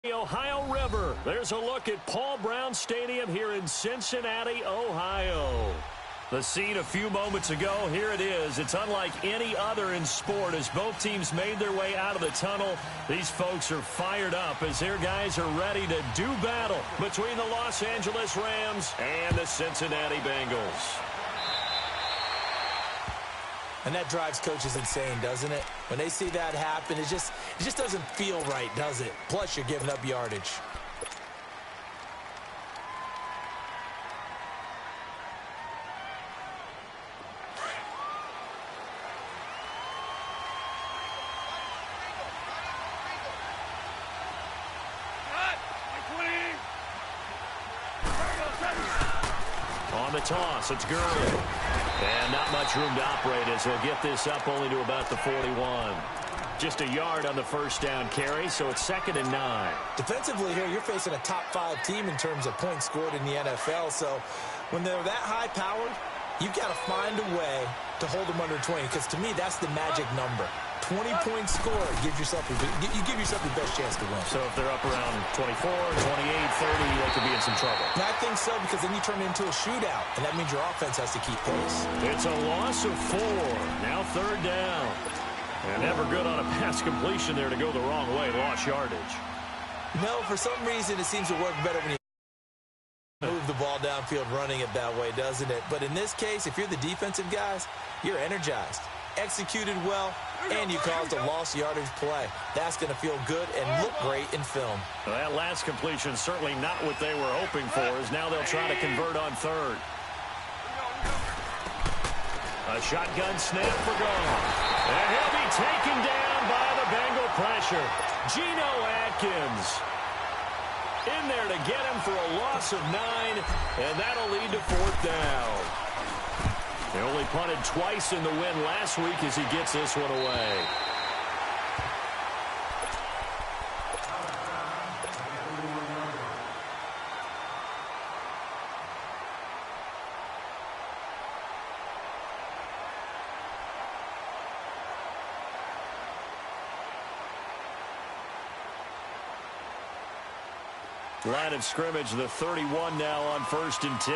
The Ohio River. There's a look at Paul Brown Stadium here in Cincinnati, Ohio. The scene a few moments ago, here it is. It's unlike any other in sport as both teams made their way out of the tunnel. These folks are fired up as their guys are ready to do battle between the Los Angeles Rams and the Cincinnati Bengals. And that drives coaches insane, doesn't it? When they see that happen, it just doesn't feel right, does it? Plus, you're giving up yardage. On the toss, it's Gurley. And not much room to operate as he'll get this up only to about the 41. Just a yard on the first down carry, so it's 2nd and 9. Defensively here, you're facing a top-5 team in terms of points scored in the NFL. So when they're that high-powered, you've got to find a way to hold them under 20. Because to me, that's the magic number. 20-point score, you give yourself your best chance to win. So if they're up around 24, 28, 30, they could be in some trouble. And I think so, because then you turn it into a shootout, and that means your offense has to keep pace. It's a loss of 4. Now 3rd down. And never good on a pass completion there to go the wrong way. Lost yardage. No, for some reason it seems to work better when you move the ball downfield running it that way, doesn't it? But in this case, if you're the defensive guys, you're energized, executed well, and you caused a lost yardage play. That's going to feel good and look great in film. Well, that last completion certainly not what they were hoping for, as now they'll try to convert on 3rd. A shotgun snap for Gone. And he'll be taken down by the Bengal pressure. Geno Atkins in there to get him for a loss of 9, and that'll lead to 4th down. They only punted twice in the win last week as he gets this one away. Line of scrimmage, the 31 now on 1st and 10.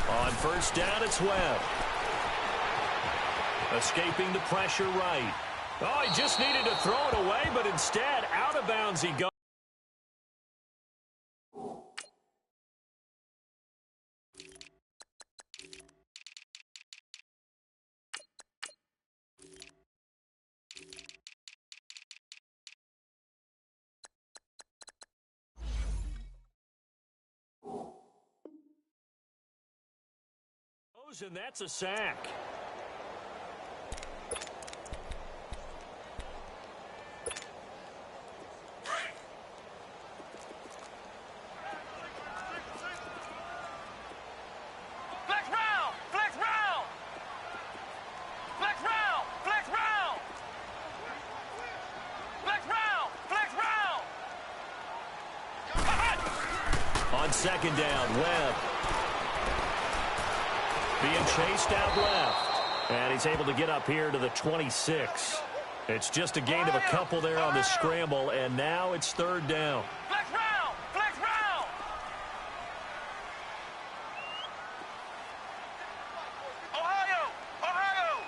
On 1st down, it's Webb. Escaping the pressure right. Oh, he just needed to throw it away, but instead, out of bounds he goes. And that's a sack. On 2nd down, Webb being chased out left. And he's able to get up here to the 26. It's just a gain of a couple there on the scramble, and now it's 3rd down. Flex round! Flex round! Ohio! Ohio!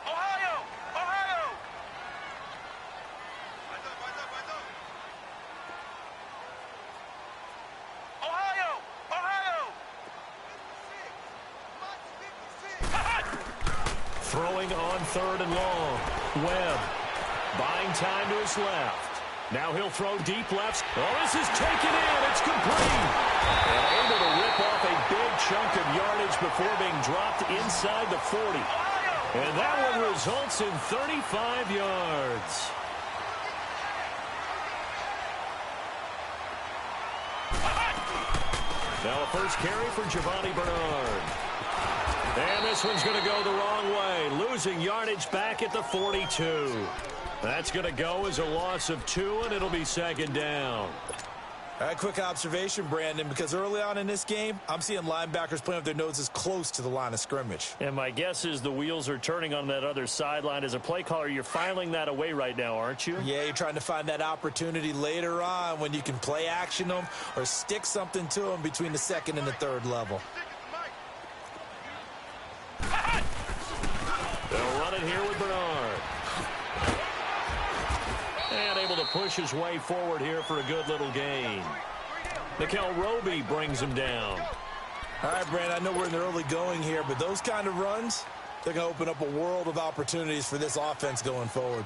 Ohio! Ohio! Ohio! Ohio! Throwing on 3rd and long. Webb buying time to his left. Now he'll throw deep left. Oh, this is taken in. It's complete. And able to rip off a big chunk of yardage before being dropped inside the 40. And that one results in 35 yards. Now a first carry for Giovanni Bernard. And this one's going to go the wrong way, losing yardage back at the 42. That's going to go as a loss of 2, and it'll be second down. All right, quick observation, Brandon, because early on in this game, I'm seeing linebackers playing with their noses close to the line of scrimmage. And my guess is the wheels are turning on that other sideline. As a play caller, you're filing that away right now, aren't you? Yeah, you're trying to find that opportunity later on when you can play action them or stick something to them between the second and the third level. They'll run it here with Bernard. And able to push his way forward here for a good little gain. Nickel Roby brings him down. All right, Brandon, I know we're in the early going here, but those kind of runs, they're going to open up a world of opportunities for this offense going forward.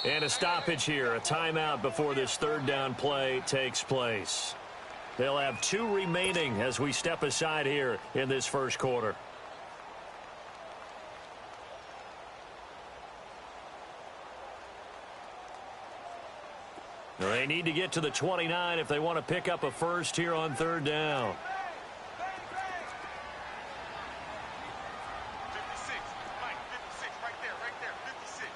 And a stoppage here, a timeout before this third down play takes place. They'll have 2 remaining as we step aside here in this first quarter. They need to get to the 29 if they want to pick up a first here on third down. 56, Mike, 56, right there, 56.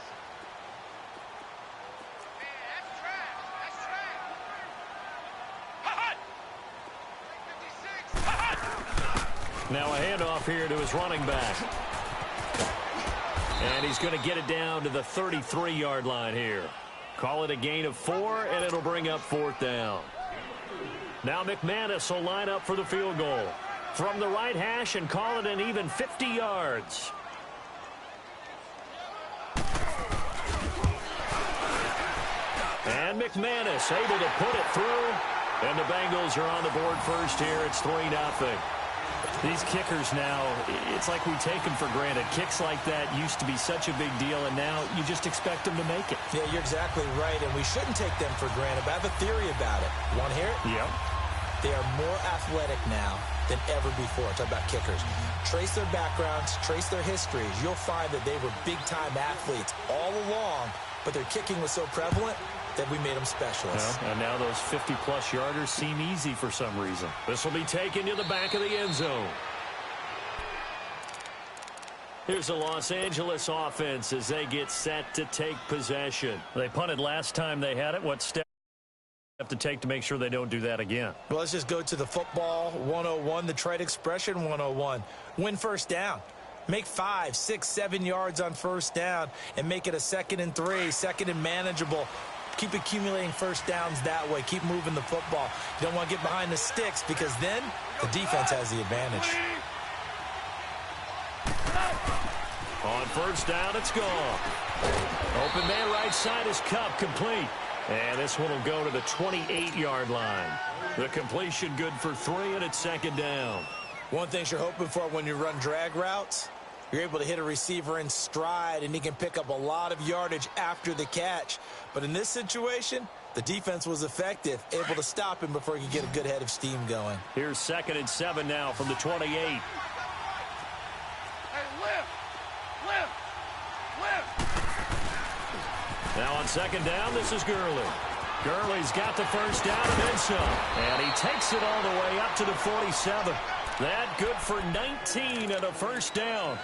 Man, that's trash, Now a handoff here to his running back. And he's going to get it down to the 33-yard line here. Call it a gain of 4, and it'll bring up fourth down. Now McManus will line up for the field goal. From the right hash and call it an even 50 yards. And McManus able to put it through. And the Bengals are on the board first here. It's 3-0. These kickers now, it's like we take them for granted. Kicks like that used to be such a big deal, and now you just expect them to make it. Yeah, you're exactly right, and we shouldn't take them for granted, but I have a theory about it. You want to hear it? Yep. They are more athletic now than ever before. Talk about kickers. Trace their backgrounds, trace their histories. You'll find that they were big-time athletes all along, but their kicking was so prevalent that we made them specialists. And now those 50-plus yarders seem easy for some reason. This will be taken to the back of the end zone. Here's the Los Angeles offense as they get set to take possession. They punted last time they had it. What step have to take to make sure they don't do that again? Well, let's just go to the football 101, the trade expression 101. Win first down. Make 5, 6, 7 yards on first down and make it a 2nd and 3, 2nd and manageable. Keep accumulating first downs that way. Keep moving the football. You don't want to get behind the sticks because then the defense has the advantage. On first down, it's gone. Open man right side is Cup, complete. And this one will go to the 28-yard line. The completion good for 3, and it's second down. One thing you're hoping for when you run drag routes, you're able to hit a receiver in stride, and he can pick up a lot of yardage after the catch. But in this situation, the defense was effective, able to stop him before he could get a good head of steam going. Here's 2nd and 7 now from the 28. Hey, lift! Now on second down, this is Gurley. Gurley's got the first down and then some. And he takes it all the way up to the 47. That good for 19 and a first down.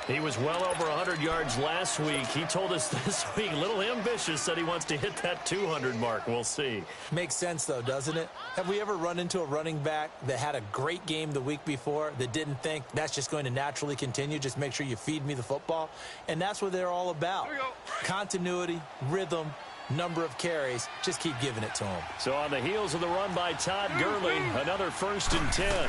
He was well over 100 yards last week. He told us this week, a little ambitious, said he wants to hit that 200 mark. We'll see. Makes sense, though, doesn't it? Have we ever run into a running back that had a great game the week before that didn't think that's just going to naturally continue? Just make sure you feed me the football. And that's what they're all about. Continuity, rhythm, number of carries. Just keep giving it to him. So on the heels of the run by Todd Gurley, another 1st and 10.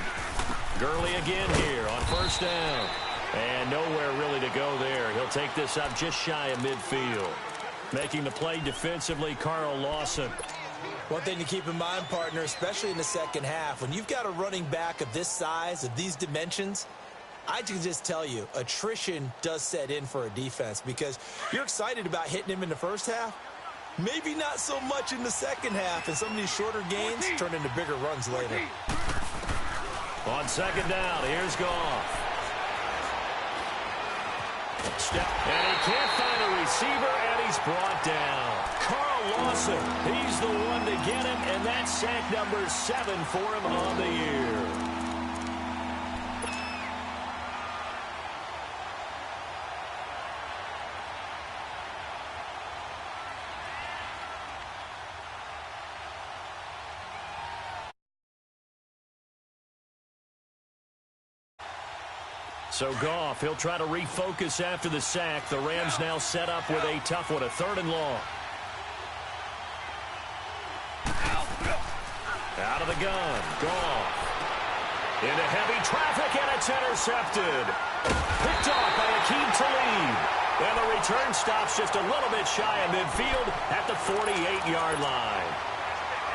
Gurley again here on first down. And nowhere really to go there. He'll take this up just shy of midfield. Making the play defensively, Carl Lawson. One thing to keep in mind, partner, especially in the second half, when you've got a running back of this size, of these dimensions, I can just tell you, attrition does set in for a defense because you're excited about hitting him in the first half. Maybe not so much in the second half, and some of these shorter gains turn into bigger runs later. On second down, here's Goff. Step, and he can't find a receiver, and he's brought down. Carl Lawson, he's the one to get him, and that's sack number 7 for him on the year. So Goff, he'll try to refocus after the sack. The Rams now set up with a tough one, a 3rd and long. Out of the gun, Goff. Into heavy traffic, and it's intercepted. Picked off by Akeem Talib. And the return stops just a little bit shy of midfield at the 48-yard line.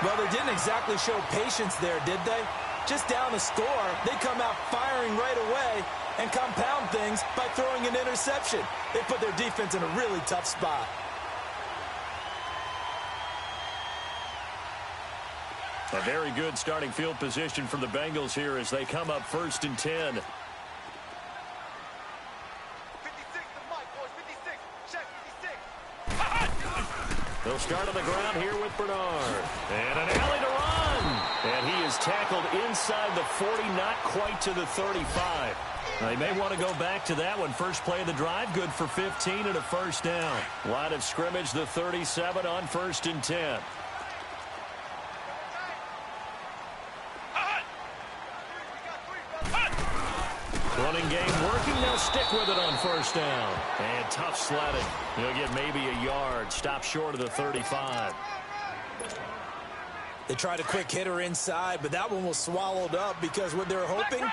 Well, they didn't exactly show patience there, did they? Just down the score, they come out firing right away and compound things by throwing an interception. They put their defense in a really tough spot. A very good starting field position for the Bengals here as they come up 1st and 10. 56 to Mike, boys. 56. Check 56. They'll start on the ground here with Bernard. And an alley to run. And he is tackled inside the 40, not quite to the 35. They may want to go back to that one. First play of the drive, good for 15 and a 1st down. Line of scrimmage, the 37 on 1st and 10. Running game working. They'll stick with it on 1st down. And tough sledding. He'll get maybe a yard. Stop short of the 35. They tried a quick hitter inside, but that one was swallowed up because what they're hoping,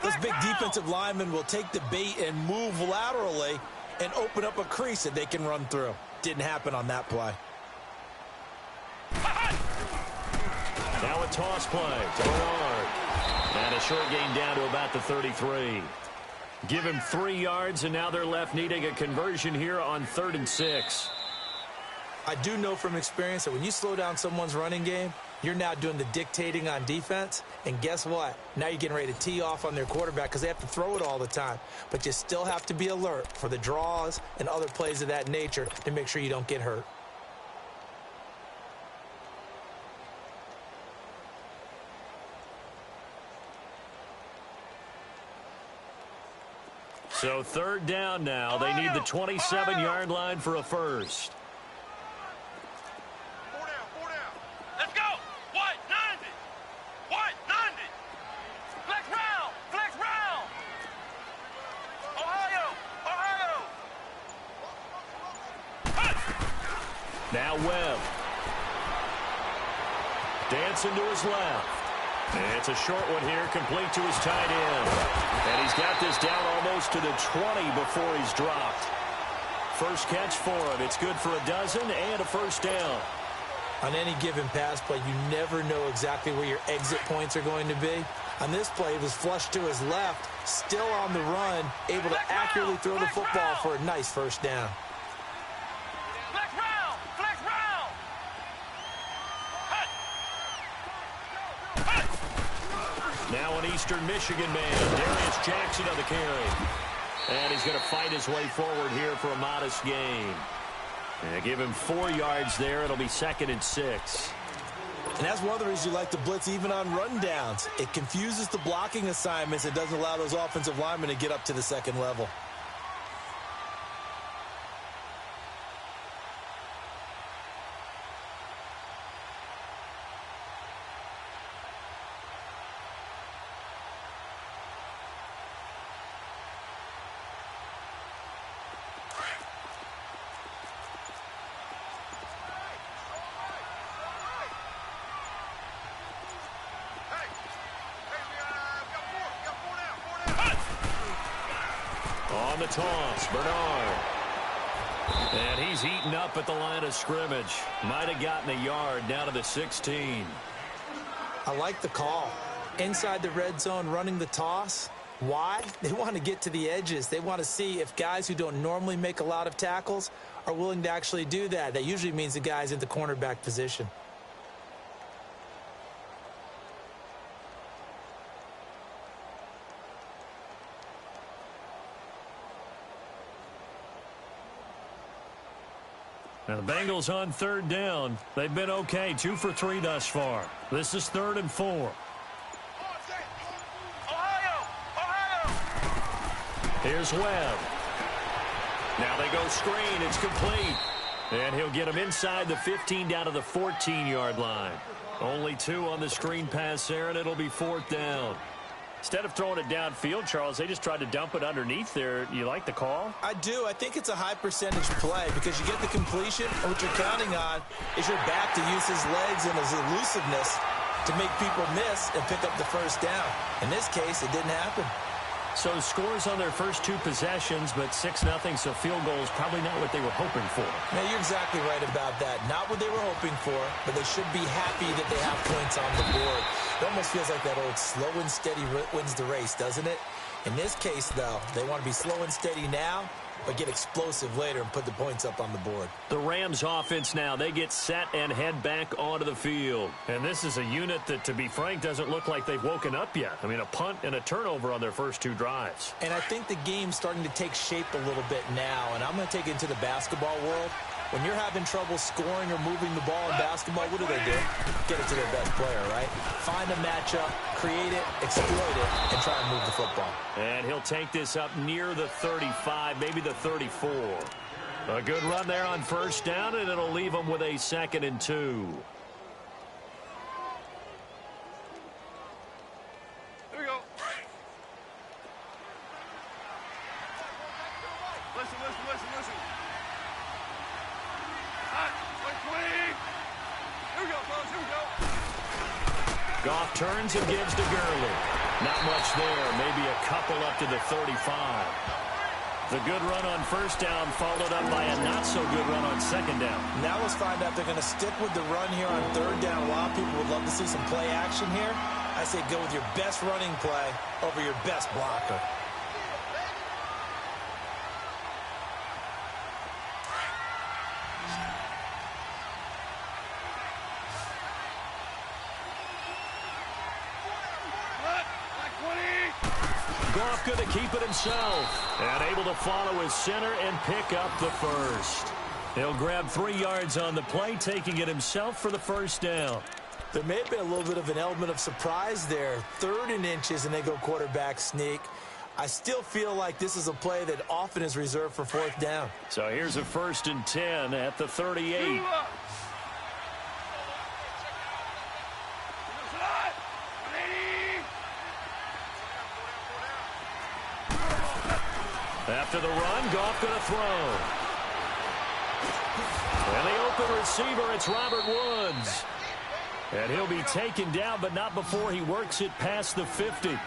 those big defensive linemen will take the bait and move laterally and open up a crease that they can run through. Didn't happen on that play. Now a toss play to Bernard. And a short gain down to about the 33. Give him 3 yards, and now they're left needing a conversion here on 3rd and 6. I do know from experience that when you slow down someone's running game, you're now doing the dictating on defense. And guess what? Now you're getting ready to tee off on their quarterback because they have to throw it all the time. But you still have to be alert for the draws and other plays of that nature to make sure you don't get hurt. So 3rd down now. They need the 27-yard line for a first. 4 down, 4 down. Let's go. White 90. White 90. Flex round. Flex round. Ohio. Now Webb. Dancing to his left. And it's a short one here, complete to his tight end. And he's got this down almost to the 20 before he's dropped. First catch for him. It's good for a dozen and a 1st down. On any given pass play, you never know exactly where your exit points are going to be. On this play, it was flushed to his left, still on the run, able to accurately throw the football for a nice 1st down. Flex round. Flex round. Now an Eastern Michigan man, Darius Jackson on the carry. And he's going to fight his way forward here for a modest gain. And give him 4 yards there. It'll be 2nd and 6. And that's one of the reasons you like to blitz even on rundowns. It confuses the blocking assignments. It doesn't allow those offensive linemen to get up to the 2nd level. On the toss, Bernard. And he's eaten up at the line of scrimmage. Might have gotten a yard down to the 16. I like the call. Inside the red zone running the toss. Why? They want to get to the edges. They want to see if guys who don't normally make a lot of tackles are willing to actually do that. That usually means the guy's in the cornerback position. Now the Bengals on 3rd down. They've been okay, 2 for 3 thus far. This is 3rd and 4. Here's Webb. Now they go screen. It's complete. And he'll get him inside the 15 down to the 14-yard line. Only 2 on the screen pass there, and it'll be 4th down. Instead of throwing it downfield, Charles, they just tried to dump it underneath there. You like the call? I do. I think it's a high percentage play because you get the completion, and what you're counting on is your back to use his legs and his elusiveness to make people miss and pick up the first down. In this case, it didn't happen. So scores on their first 2 possessions, but 6-0, so field goal is probably not what they were hoping for. Now, you're exactly right about that. Not what they were hoping for, but they should be happy that they have points on the board. It almost feels like that old slow and steady wins the race, doesn't it? In this case, though, they want to be slow and steady now, but get explosive later and put the points up on the board. The Rams offense now, they get set and head back onto the field. And this is a unit that, to be frank, doesn't look like they've woken up yet. I mean, a punt and a turnover on their first 2 drives. And I think the game's starting to take shape a little bit now, and I'm going to take it into the basketball world. When you're having trouble scoring or moving the ball in basketball, what do? Get it to their best player, right? Find a matchup, create it, exploit it, and try and move the football. And he'll take this up near the 35, maybe the 34. A good run there on first down, and it'll leave them with a 2nd and 2. Here we go. Listen. Hot. 20. Here we go, fellas. Here we go. Goff turns and gives to Gurley. Not much there. Maybe a couple up to the 35. The good run on first down followed up by a not-so-good run on 2nd down. Now let's find out if they're going to stick with the run here on 3rd down. A lot of people would love to see some play action here. I say go with your best running play over your best blocker. Goff going to keep it himself and able to follow his center and pick up the first. He'll grab 3 yards on the play, taking it himself for the first down. There may have been a little bit of an element of surprise there. 3rd and inches, and they go quarterback sneak. I still feel like this is a play that often is reserved for 4th down. So here's a 1st and 10 at the 38. After the run, Goff going to throw. And the open receiver, it's Robert Woods. And he'll be taken down, but not before he works it past the 50.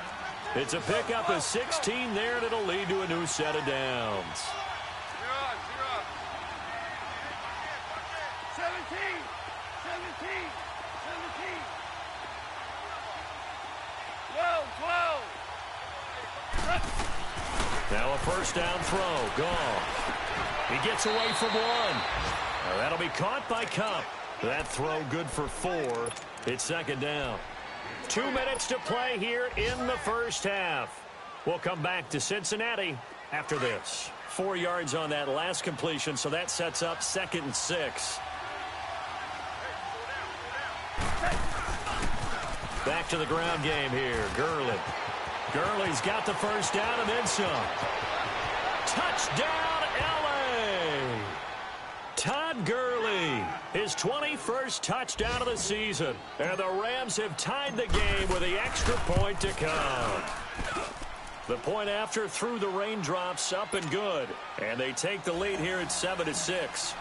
It's a pickup of 16 there, and it'll lead to a new set of downs. 17. Now a first down throw. Goff. He gets away from one. Now that'll be caught by Kupp. That throw good for 4. It's 2nd down. 2 minutes to play here in the first half. We'll come back to Cincinnati after this. 4 yards on that last completion, so that sets up 2nd and 6. Back to the ground game here. Gurley. Gurley's got the first down and then some. Touchdown, L.A. Todd Gurley, his 21st touchdown of the season. And the Rams have tied the game with the extra point to come. The point after through the raindrops, up and good. And they take the lead here at 7-6.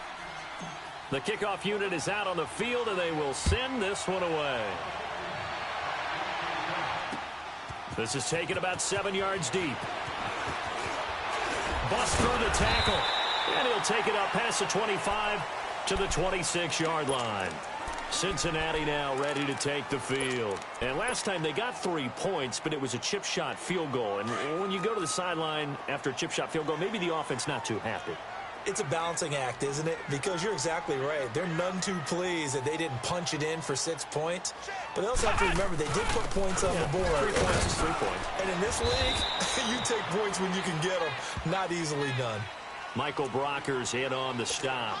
The kickoff unit is out on the field, and they will send this one away. This is taken about 7 yards deep. Bust through the tackle. And he'll take it up past the 25 to the 26-yard line. Cincinnati now ready to take the field. And last time they got 3 points, but it was a chip shot field goal. And when you go to the sideline after a chip shot field goal, maybe the offense not too happy. It's a balancing act, isn't it? Because you're exactly right. They're none too pleased that they didn't punch it in for 6 points. But they also have to remember they did put points on the board. 3 points is 3 points. And in this league, you take points when you can get them. Not easily done. Michael Brockers in on the stop.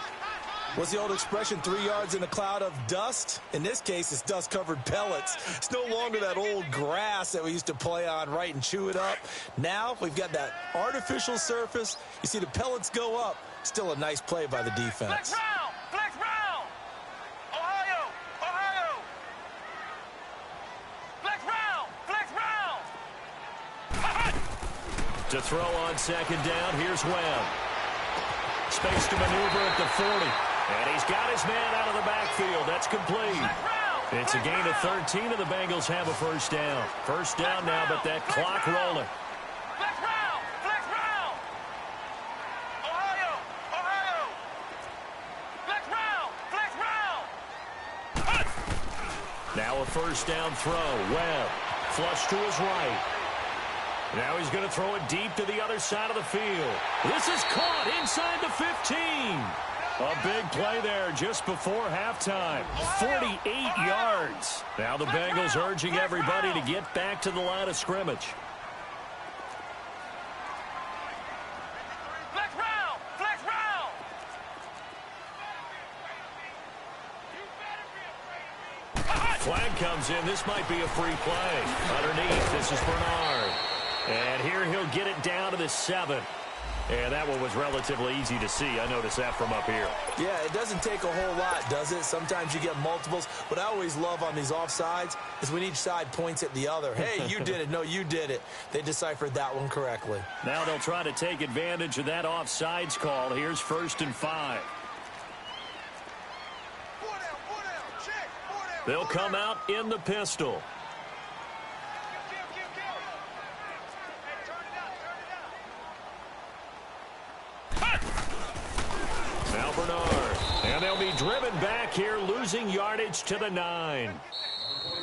What's the old expression, 3 yards in a cloud of dust? In this case, it's dust-covered pellets. It's no longer that old grass that we used to play on, right, and chew it up. Now we've got that artificial surface. You see the pellets go up. Still a nice play by the defense. Flex round! Ohio! Flex round! To throw on second down, here's Webb. Space to maneuver at the 40. And he's got his man out of the backfield. That's complete. It's a gain of 13, and the Bengals have a first down. First down now, but that clock rolling. Flex round! Flex round! Ohio! Ohio! Flex round! Flex round! Hut! Now a first down throw. Webb, flush to his right. Now he's going to throw it deep to the other side of the field. This is caught inside the 15. A big play there just before halftime. 48 yards. Now the Bengals urging everybody to get back to the line of scrimmage. Flex round! Flex round! Flag comes in. This might be a free play. Underneath, this is Bernard. And here he'll get it down to the 7. And that one was relatively easy to see. I noticed that from up here. Yeah, it doesn't take a whole lot, does it? Sometimes you get multiples. What I always love on these offsides is when each side points at the other. Hey, you did it. No, you did it. They deciphered that one correctly. Now they'll try to take advantage of that offsides call. Here's 1st and 5. They'll come out in the pistol. Now Bernard. And they'll be driven back here, losing yardage to the 9.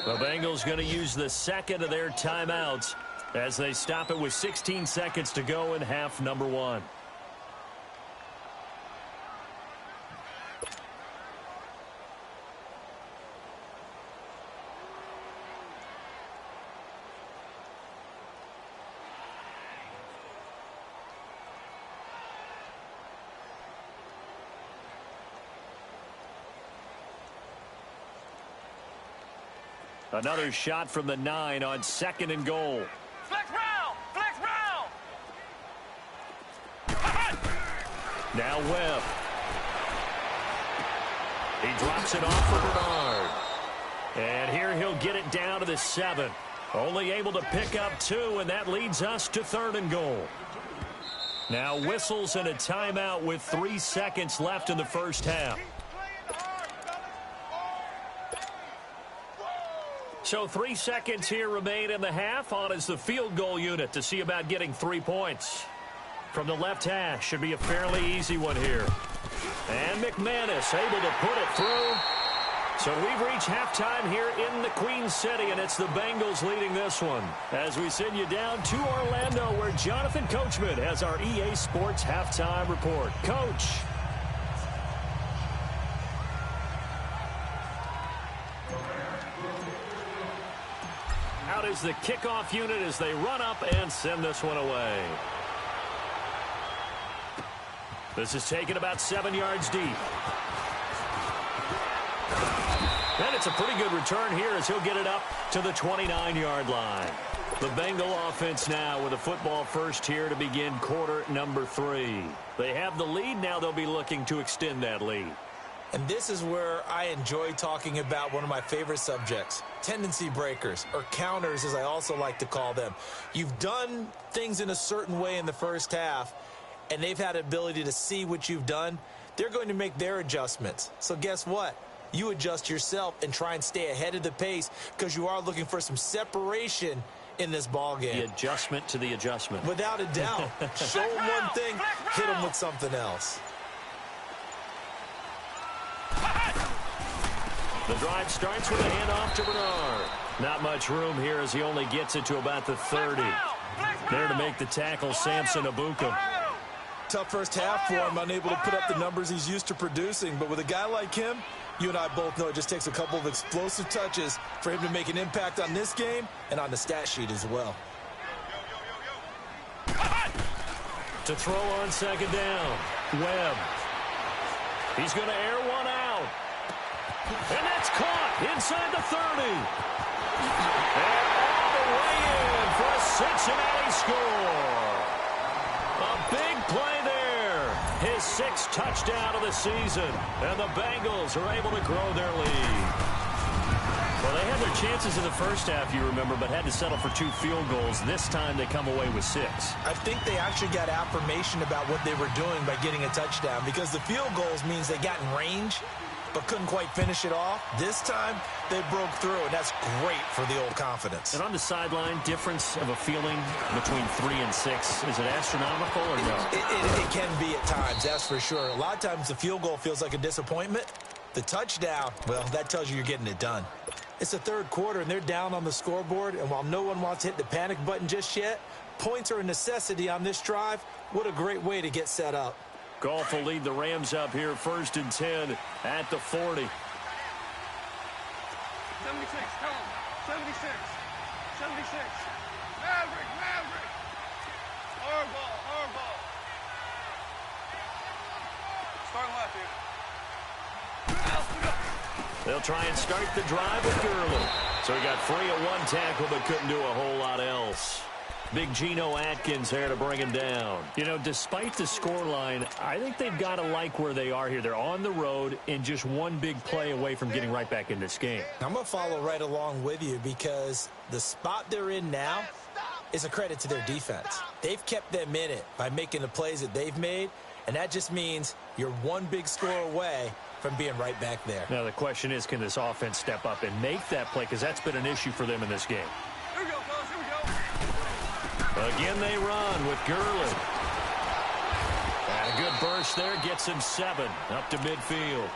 The Bengals going to use the second of their timeouts as they stop it with 16 seconds to go in half number 1. Another shot from the 9 on 2nd and goal. Flex round! Flex round! Now Webb. He drops it off for Bernard. And here he'll get it down to the 7. Only able to pick up 2, and that leads us to 3rd and goal. Now whistles and a timeout with 3 seconds left in the first half. So 3 seconds here remain in the half. On is the field goal unit to see about getting 3 points. From the left hash, should be a fairly easy one here. And McManus able to put it through. So we've reached halftime here in the Queen City, and it's the Bengals leading this one. As we send you down to Orlando, where Jonathan Coachman has our EA Sports halftime report. Coach. Out is the kickoff unit as they run up and send this one away. This is taken about 7 yards deep. And it's a pretty good return here as he'll get it up to the 29-yard line. The Bengal offense now with a football first here to begin quarter number 3. They have the lead. Now they'll be looking to extend that lead. And this is where I enjoy talking about one of my favorite subjects, tendency breakers, or counters as I also like to call them. You've done things in a certain way in the first half, and they've had the ability to see what you've done. They're going to make their adjustments. So guess what? You adjust yourself and try and stay ahead of the pace because you are looking for some separation in this ball game. The adjustment to the adjustment. Without a doubt. Show them one thing, hit them with something else. The drive starts with a handoff to Bernard. Not much room here as he only gets it to about the 30. There to make the tackle, Samson Abuka. Tough first half for him, unable to put up the numbers he's used to producing. But with a guy like him, you and I both know it just takes a couple of explosive touches for him to make an impact on this game and on the stat sheet as well. To throw on second down, Webb. He's going to air one out. And that's caught inside the 30. And all the way in for a Cincinnati score. A big play there. His 6th touchdown of the season. And the Bengals are able to grow their lead. Well, they had their chances in the first half, you remember, but had to settle for 2 field goals. This time they come away with 6. I think they actually got affirmation about what they were doing by getting a touchdown, because the field goals means they got in range but couldn't quite finish it off. This time they broke through, and that's great for the old confidence. And on the sideline, difference of a feeling between 3 and 6, is it astronomical or no? It can be at times, that's for sure. A lot of times the field goal feels like a disappointment. The touchdown, well, that tells you you're getting it done. It's the third quarter, and they're down on the scoreboard, and while no one wants to hit the panic button just yet, points are a necessity on this drive. What a great way to get set up. Goff will lead the Rams up here, 1st and 10 at the 40. 76, come on. 76. 76. Maverick. Hard ball. Start left here. They'll try and start the drive with Gurley. So he got free of 1 tackle but couldn't do a whole lot else. Big Geno Atkins there to bring him down. You know, despite the scoreline, I think they've got to like where they are here. They're on the road and just one big play away from getting right back in this game. I'm going to follow right along with you, because the spot they're in now is a credit to their defense. They've kept them in it by making the plays that they've made, and that just means you're one big score away from being right back there. Now the question is, can this offense step up and make that play, because that's been an issue for them in this game. Here we go, fellas. Here we go. Again they run with Gurley. And a good burst there gets him 7 up to midfield.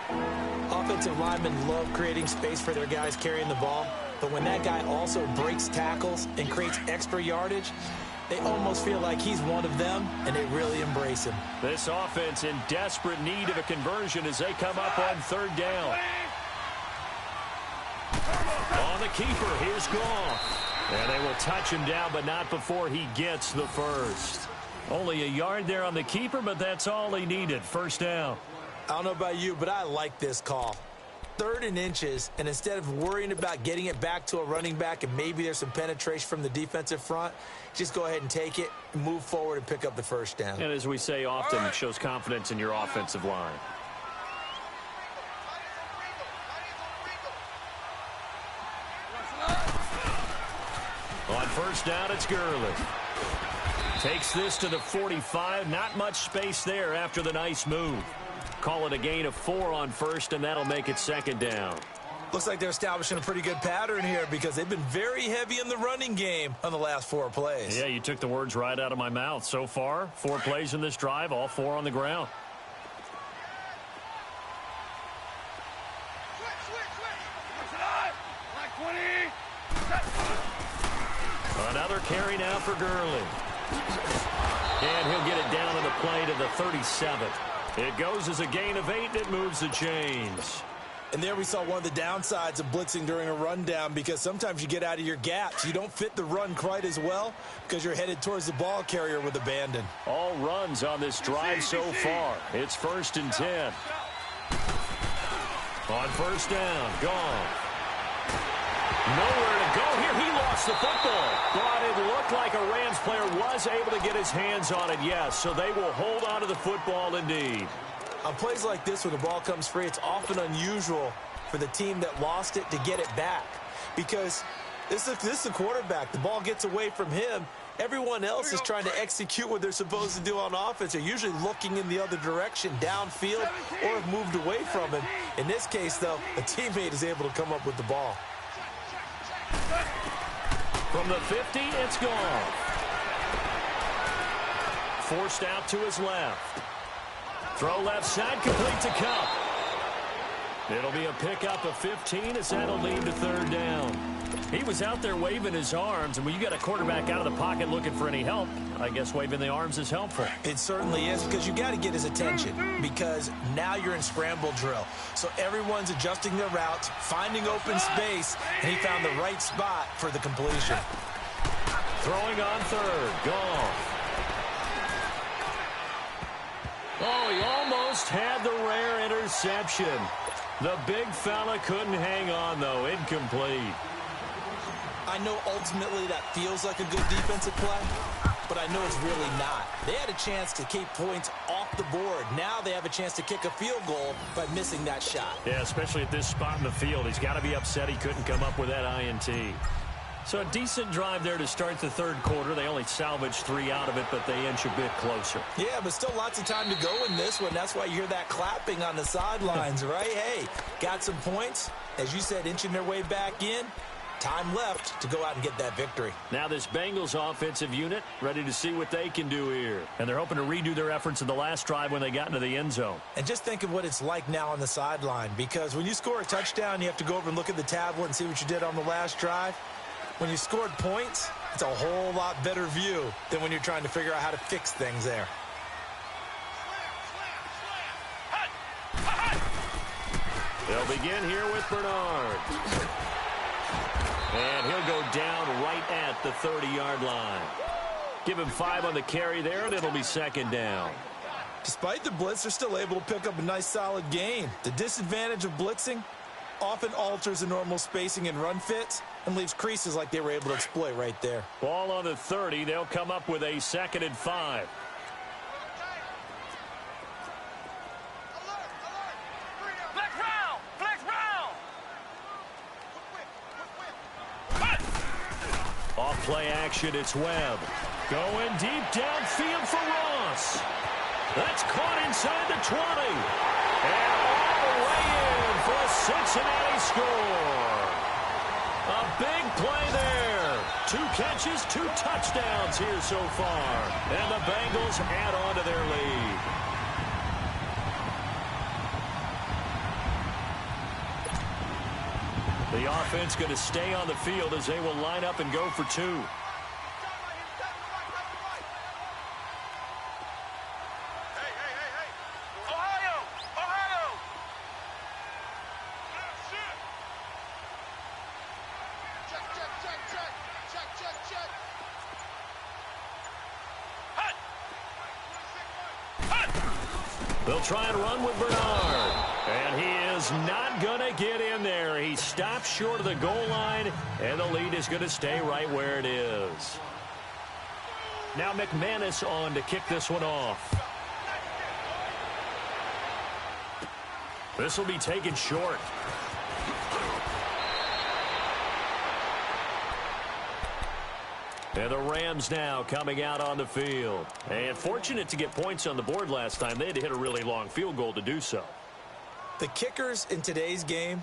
Offensive linemen love creating space for their guys carrying the ball, but when that guy also breaks tackles and creates extra yardage, they almost feel like he's one of them, and they really embrace him. This offense in desperate need of a conversion as they come up on 3rd down. On the keeper, here's Goff. And they will touch him down, but not before he gets the first. Only a yard there on the keeper, but that's all he needed. 1st down. I don't know about you, but I like this call. 3rd and inches, and instead of worrying about getting it back to a running back and maybe there's some penetration from the defensive front, just go ahead and take it, move forward, and pick up the 1st down. And as we say often, it shows confidence in your offensive line. On 1st down, it's Gurley. Takes this to the 45. Not much space there after the nice move. Call it a gain of 4 on 1st, and that'll make it 2nd down. Looks like they're establishing a pretty good pattern here, because they've been very heavy in the running game on the last 4 plays. Yeah, you took the words right out of my mouth. So far, 4 plays in this drive, all 4 on the ground. Another carry now for Gurley. And he'll get it down on the play to the 37. It goes as a gain of 8, and it moves the chains. And there we saw one of the downsides of blitzing during a rundown, because sometimes you get out of your gaps. You don't fit the run quite as well because you're headed towards the ball carrier with abandon. All runs on this drive so far. It's 1st and 10. On 1st down, gone. Nowhere to go here. He lost the football. But it looked like a Rams player was able to get his hands on it, yes. So they will hold on to the football indeed. On plays like this, when the ball comes free, it's often unusual for the team that lost it to get it back, because this is the quarterback. The ball gets away from him. Everyone else is trying to execute what they're supposed to do on offense. They're usually looking in the other direction, downfield, or have moved away from him. In this case, though, a teammate is able to come up with the ball. From the 50, it's gone. Forced out to his left. Throw left side, complete to Cup. It'll be a pickup of 15 as that'll lead to 3rd down. He was out there waving his arms, and when you got a quarterback out of the pocket looking for any help, I guess waving the arms is helpful. It certainly is, because you got to get his attention, because now you're in scramble drill. So everyone's adjusting their routes, finding open space, and he found the right spot for the completion. Throwing on 3rd, Goff. Oh, he almost had the rare interception. The big fella couldn't hang on, though. Incomplete. I know ultimately that feels like a good defensive play, but I know it's really not. They had a chance to keep points off the board. Now they have a chance to kick a field goal by missing that shot. Yeah, especially at this spot in the field. He's got to be upset he couldn't come up with that INT. So a decent drive there to start the third quarter. They only salvaged 3 out of it, but they inch a bit closer. Yeah, but still lots of time to go in this one. That's why you hear that clapping on the sidelines, right? Hey, got some points. As you said, inching their way back in. Time left to go out and get that victory. Now this Bengals offensive unit ready to see what they can do here. And they're hoping to redo their efforts in the last drive when they got into the end zone. And just think of what it's like now on the sideline, because when you score a touchdown, you have to go over and look at the tablet and see what you did on the last drive. When you scored points, it's a whole lot better view than when you're trying to figure out how to fix things there. They'll begin here with Bernard. And he'll go down right at the 30-yard line. Give him 5 on the carry there, and it'll be second down. Despite the blitz, they're still able to pick up a nice, solid gain. The disadvantage of blitzing often alters the normal spacing and run fits and leaves creases like they were able to exploit right there. Ball on the 30. They'll come up with a 2nd and 5. Off play action, it's Webb. Going deep downfield for Ross. That's caught inside the 20. And all the way in for a Cincinnati score. A big play there. 2 catches, 2 touchdowns here so far. And the Bengals add on to their lead. The offense going to stay on the field as they will line up and go for 2. They'll try and run with Bernard. And he is not going to get in there. He stops short of the goal line, and the lead is going to stay right where it is. Now McManus on to kick this one off. This will be taken short. And the Rams now coming out on the field. And fortunate to get points on the board last time. They had to hit a really long field goal to do so. The kickers in today's game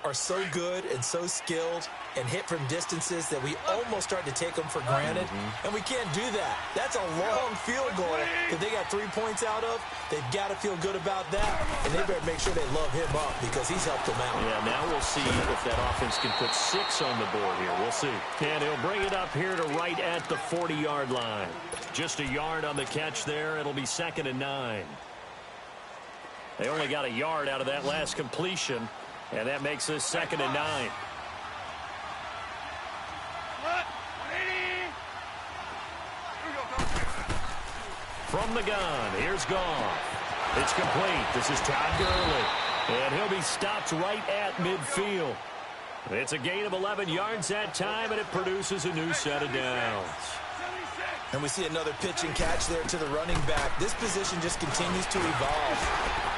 are so good and so skilled and hit from distances that we almost start to take them for granted. And we can't do that. That's a long field goal that they got 3 points out of. They've got to feel good about that. And they better make sure they love him up because he's helped them out. Yeah, now we'll see if that offense can put 6 on the board here. We'll see. And he'll bring it up here to right at the 40-yard line. Just a yard on the catch there. It'll be 2nd and 9. They only got a yard out of that last completion, and that makes this 2nd and 9. From the gun, here's Goff. It's complete. This is Todd Gurley, and he'll be stopped right at midfield. It's a gain of 11 yards that time, and it produces a new set of downs. And we see another pitch and catch there to the running back. This position just continues to evolve.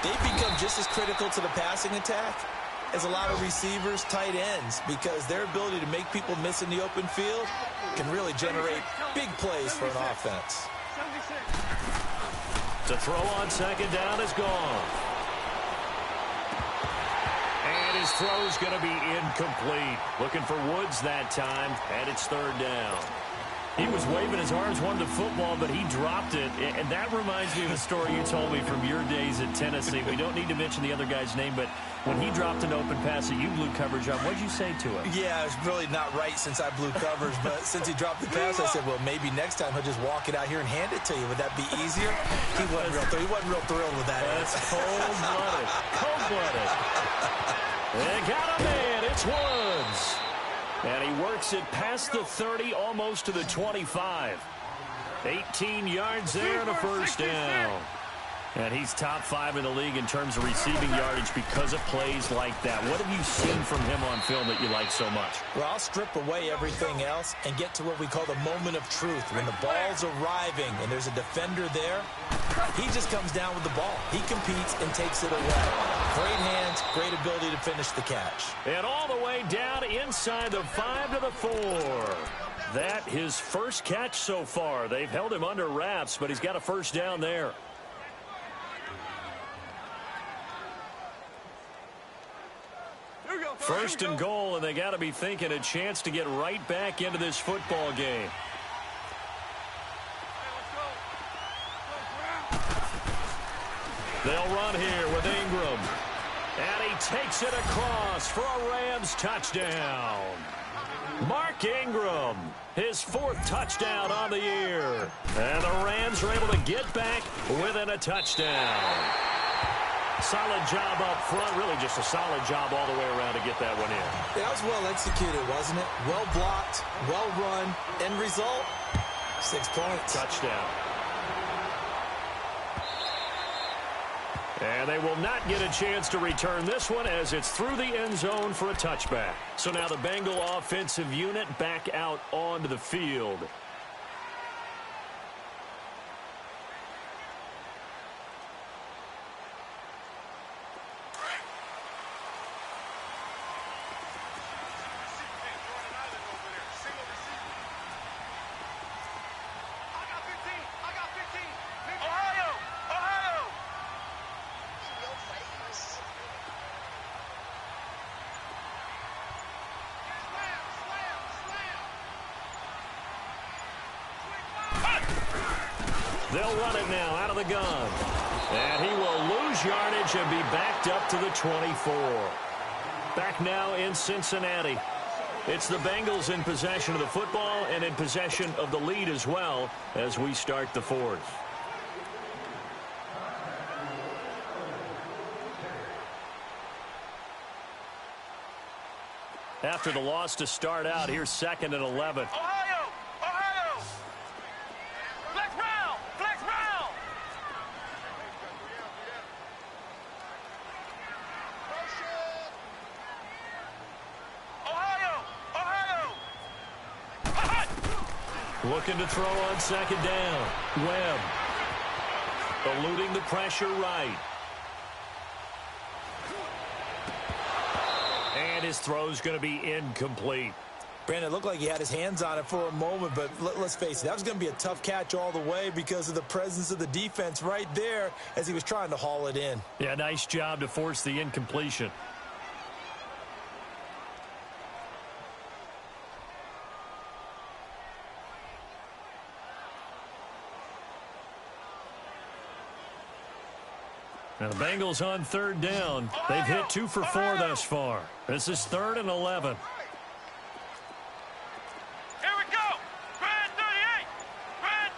They've become just as critical to the passing attack as a lot of receivers, tight ends, because their ability to make people miss in the open field can really generate big plays for an offense. To throw on 2nd down is gone. And his throw's going to be incomplete. Looking for Woods that time, and it's 3rd down. He was waving his arms, wanted the football, but he dropped it. And that reminds me of a story you told me from your days at Tennessee. We don't need to mention the other guy's name, but when he dropped an open pass that you blew coverage on, what did you say to him? Yeah, it's really not right since I blew coverage, but since he dropped the pass, I said, well, maybe next time he'll just walk it out here and hand it to you. Would that be easier? He wasn't real thrilled with that. That's cold-blooded. Cold-blooded. They got him in. It's Woods. And he works it past the 30, almost to the 25. 18 yards there and a 1st down. And he's top 5 in the league in terms of receiving yardage because of plays like that. What have you seen from him on film that you like so much? Well, I'll strip away everything else and get to what we call the moment of truth. When the ball's arriving and there's a defender there, he just comes down with the ball. He competes and takes it away. Great hands, great ability to finish the catch. And all the way down inside the 5 to the 4. That his first catch so far. They've held him under wraps, but he's got a first down there. First and goal, and they got to be thinking a chance to get right back into this football game. They'll run here with Ingram. And he takes it across for a Rams touchdown. Mark Ingram, his 4th touchdown on the year. And the Rams are able to get back within a touchdown. Solid job up front, really just a solid job all the way around to get that one in. That was well executed, wasn't it? Well blocked, well run. End result, 6 points. Touchdown. And they will not get a chance to return this one as it's through the end zone for a touchback. So now the Bengal offensive unit back out onto the field. They'll run it now out of the gun. And he will lose yardage and be backed up to the 24. Back now in Cincinnati. It's the Bengals in possession of the football and in possession of the lead as well as we start the 4th. After the loss to start out, here's 2nd and 11. Ohio! Ohio! Flex round! Flex round! Ohio! Ohio! Looking to throw on 2nd down. Webb. Eluding the pressure right. And his throw's going to be incomplete. Brandon, it looked like he had his hands on it for a moment, but let's face it, that was going to be a tough catch all the way because of the presence of the defense right there as he was trying to haul it in. Yeah, nice job to force the incompletion. Now the Bengals on 3rd down. They've hit 2 for 4 thus far. This is 3rd and 11. Here we go! Grand 38! Grand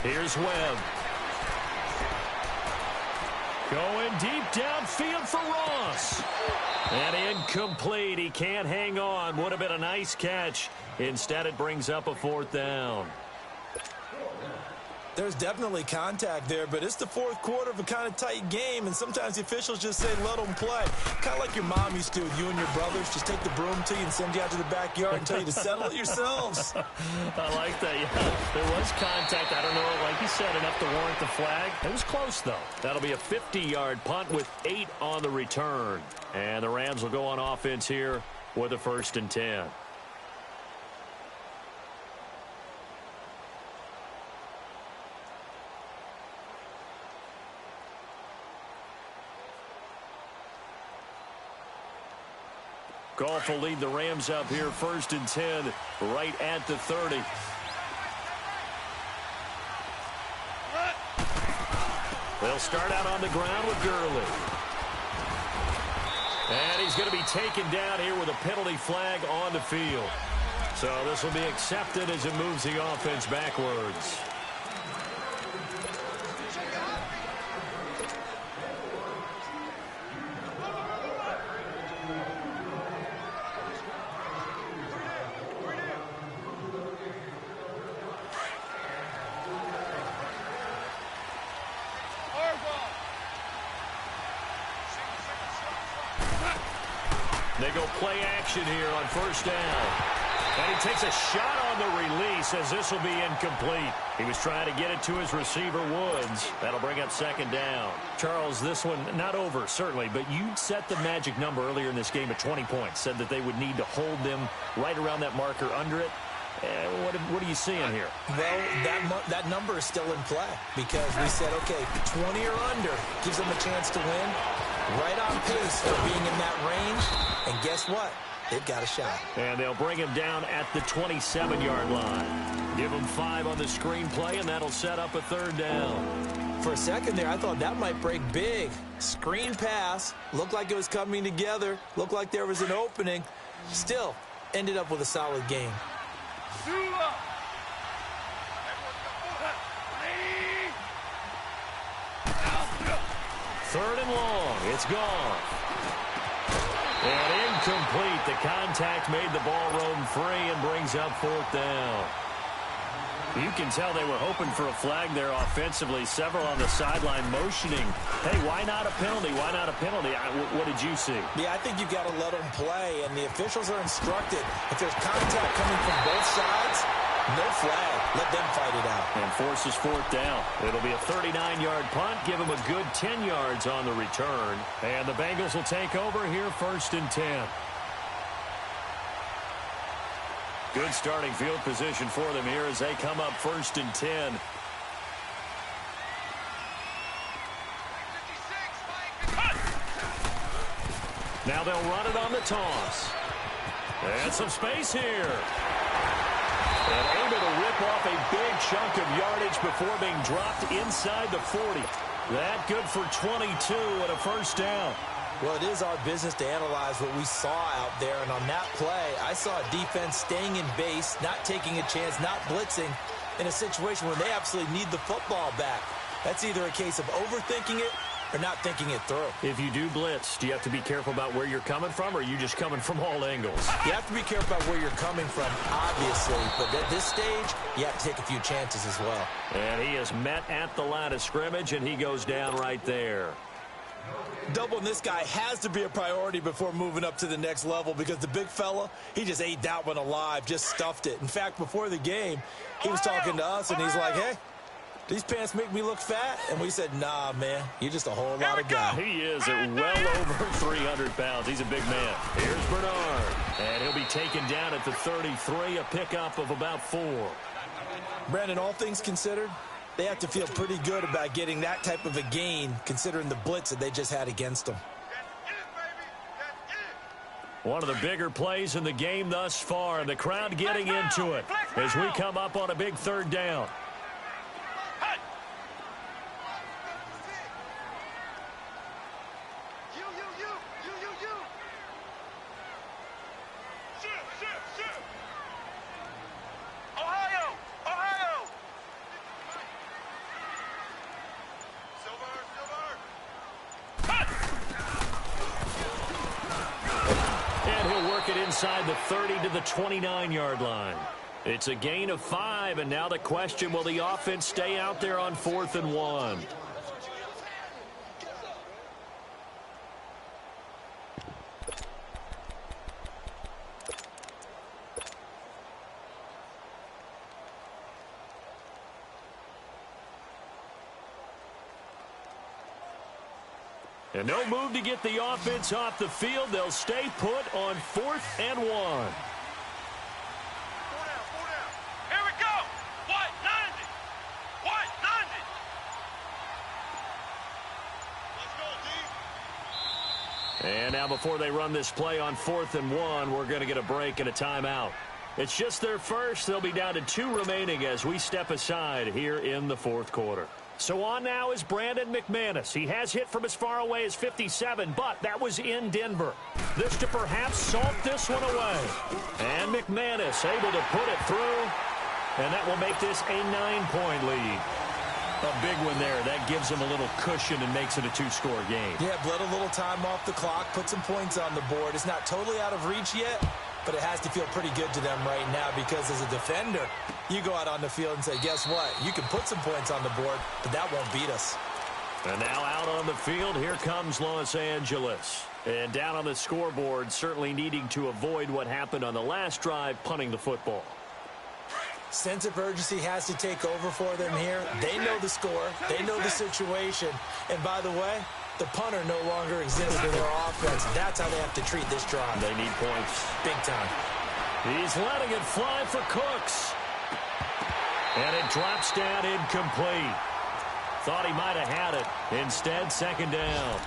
38! Here's Webb. Going deep downfield for Ross. And incomplete. He can't hang on. Would have been a nice catch. Instead, it brings up a 4th down. There's definitely contact there, but it's the 4th quarter of a kind of tight game, and sometimes the officials just say, let them play. Kind of like your mom used to with you and your brothers. Just take the broom to you and send you out to the backyard and tell you to settle it yourselves. I like that, yeah. There was contact. I don't know, like you said, enough to warrant the flag. It was close, though. That'll be a 50-yard punt with 8 on the return. And the Rams will go on offense here with a 1st and 10. Goff will lead the Rams up here 1st and 10 right at the 30. They'll start out on the ground with Gurley. And he's going to be taken down here with a penalty flag on the field. So this will be accepted as it moves the offense backwards. They go play action here on first down. And he takes a shot on the release as this will be incomplete. He was trying to get it to his receiver, Woods. That'll bring up second down. Charles, this one not over, certainly, but you set the magic number earlier in this game at 20 points. Said that they would need to hold them right around that marker under it. What are you seeing here? Well, that number is still in play because we said, okay, 20 or under gives them a chance to win. Right on pace for being in that range. And guess what? They've got a shot. And they'll bring him down at the 27-yard line. Give him 5 on the screen play, and that'll set up a third down. For a second there, I thought that might break big. Screen pass. Looked like it was coming together. Looked like there was an opening. Still, ended up with a solid game. Third and long. It's gone. And incomplete. The contact made the ball roam free and brings up fourth down. You can tell they were hoping for a flag there offensively. Several on the sideline motioning. Hey, why not a penalty? Why not a penalty? What did you see? Yeah, I think you've got to let them play, and the officials are instructed. If there's contact coming from both sides, no flag. Let them fight it out. And forces fourth down. It'll be a 39-yard punt. Give them a good 10 yards on the return. And the Bengals will take over here first and 10. Good starting field position for them here as they come up first and 10. Now they'll run it on the toss. And some space here. And able to rip off a big chunk of yardage before being dropped inside the 40. That good for 22 and a first down. Well, it is our business to analyze what we saw out there. And on that play, I saw a defense staying in base, not taking a chance, not blitzing in a situation where they absolutely need the football back. That's either a case of overthinking it or not thinking it through. If you do blitz, do you have to be careful about where you're coming from, or are you just coming from all angles? You have to be careful about where you're coming from, obviously. But at this stage, you have to take a few chances as well. And he is met at the line of scrimmage, and he goes down right there. Doubling this guy has to be a priority before moving up to the next level because the big fella, he just ate that one alive, just stuffed it. In fact, before the game, he was talking to us, and he's like, hey, these pants make me look fat? And we said, nah, man, you're just a whole lot of guy. He is at well over 300 pounds. He's a big man. Here's Bernard, and he'll be taken down at the 33, a pickup of about 4. Brandon, all things considered, they have to feel pretty good about getting that type of a gain considering the blitz that they just had against them. One of the bigger plays in the game thus far, and the crowd getting into it as we come up on a big third down. Inside the 30 to the 29-yard line. It's a gain of 5, and now the question, will the offense stay out there on 4th and 1? And no move to get the offense off the field. They'll stay put on 4th and 1. 4 down. Here we go. What? 90. What? 90. Let's go, D. And now before they run this play on 4th and 1, we're going to get a break and a timeout. It's just their first. They'll be down to 2 remaining as we step aside here in the 4th quarter. So on now is Brandon McManus. He has hit from as far away as 57, but that was in Denver. This to perhaps salt this one away. And McManus able to put it through, and that will make this a 9-point lead. A big one there. That gives them a little cushion and makes it a 2-score game. Yeah, bled a little time off the clock, put some points on the board. It's not totally out of reach yet, but it has to feel pretty good to them right now because as a defender, you go out on the field and say, guess what? You can put some points on the board, but that won't beat us. And now out on the field, here comes Los Angeles. And down on the scoreboard, certainly needing to avoid what happened on the last drive, punting the football. Sense of urgency has to take over for them here. They know the score. They know the situation. And by the way, the punter no longer exists in their offense. That's how they have to treat this drive. They need points. Big time. He's letting it fly for Cooks. And it drops down incomplete. Thought he might have had it. Instead, second down.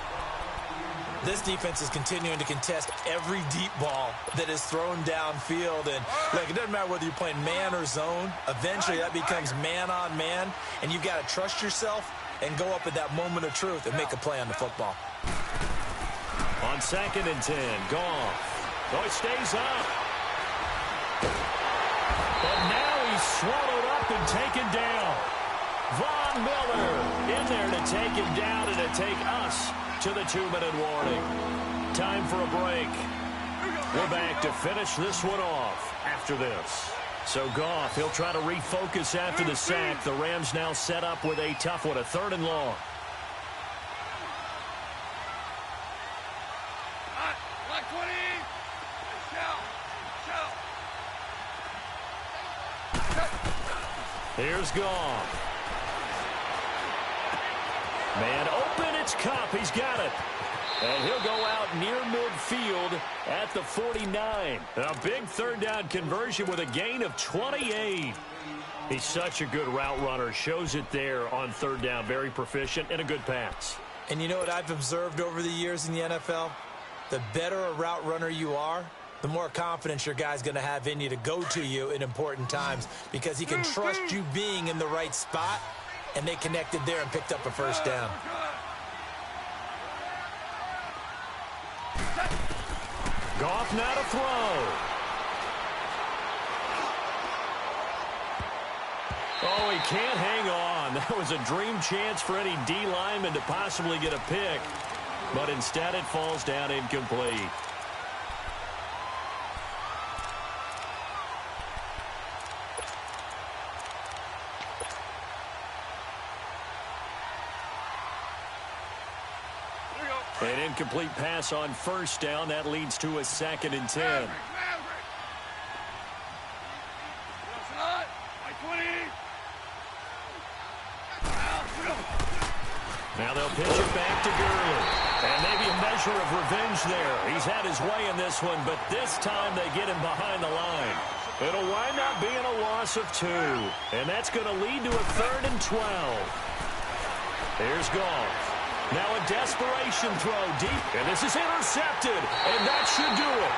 This defense is continuing to contest every deep ball that is thrown downfield. And, look, it doesn't matter whether you're playing man or zone. Eventually, that becomes man on man. And you've got to trust yourself and go up at that moment of truth and make a play on the football. On 2nd and 10, Goff. Oh, it stays up. But now he's swallowed up and taken down. Von Miller in there to take him down and to take us to the 2-minute warning. Time for a break. We're back to finish this one off after this. So Goff, he'll try to refocus after the sack. The Rams now set up with a tough one, a 3rd and long. Like 20. Shout. Here's Goff. Man open, it's Kupp. He's got it. And he'll go out near midfield at the 49. A big 3rd down conversion with a gain of 28. He's such a good route runner. Shows it there on 3rd down. Very proficient and a good pass. And you know what I've observed over the years in the NFL? The better a route runner you are, the more confidence your guy's going to have in you to go to you in important times because he can trust you being in the right spot. And they connected there and picked up a 1st down. Goff now to throw. Oh, he can't hang on. That was a dream chance for any D lineman to possibly get a pick. But instead it falls down incomplete. An incomplete pass on 1st down. That leads to a 2nd and 10. Now they'll pitch it back to Gurley. And maybe a measure of revenge there. He's had his way in this one, but this time they get him behind the line. It'll wind up being a loss of 2. And that's going to lead to a 3rd and 12. Here's Goff. Now a desperation throw deep, and this is intercepted, and that should do it.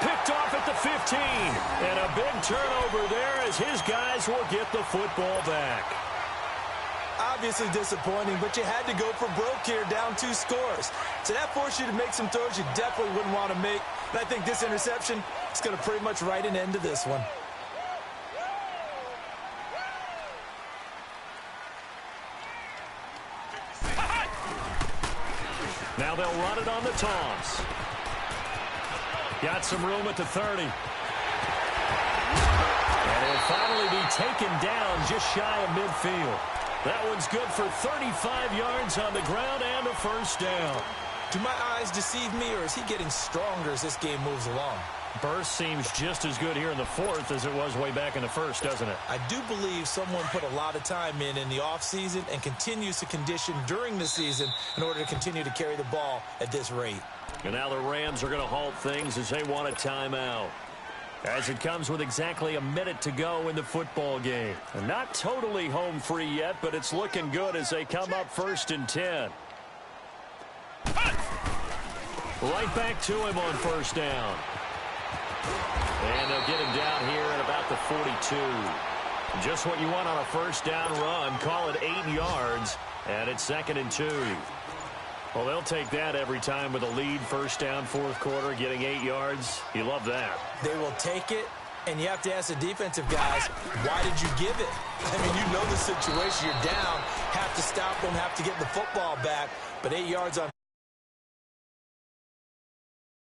Picked off at the 15, and a big turnover there as his guys will get the football back. Obviously disappointing, but you had to go for broke here, down 2 scores. So that forced you to make some throws you definitely wouldn't want to make. And I think this interception is going to pretty much write an end to this one. Now they'll run it on the toss. Got some room at the 30. And he'll finally be taken down just shy of midfield. That one's good for 35 yards on the ground and a 1st down. Do my eyes deceive me, or is he getting stronger as this game moves along? Burst seems just as good here in the 4th as it was way back in the 1st, doesn't it? I do believe someone put a lot of time in the offseason and continues to condition during the season in order to continue to carry the ball at this rate. And now the Rams are going to halt things as they want a timeout. As it comes with exactly a minute to go in the football game. And not totally home free yet, but it's looking good as they come up 1st and 10. Right back to him on 1st down. And they'll get him down here at about the 42. Just what you want on a 1st down run. Call it 8 yards. And it's 2nd and 2. Well, they'll take that every time with a lead. 1st down, 4th quarter, getting 8 yards. You love that. They will take it, and you have to ask the defensive guys, why did you give it? I mean, you know the situation. You're down, have to stop them, have to get the football back. But 8 yards on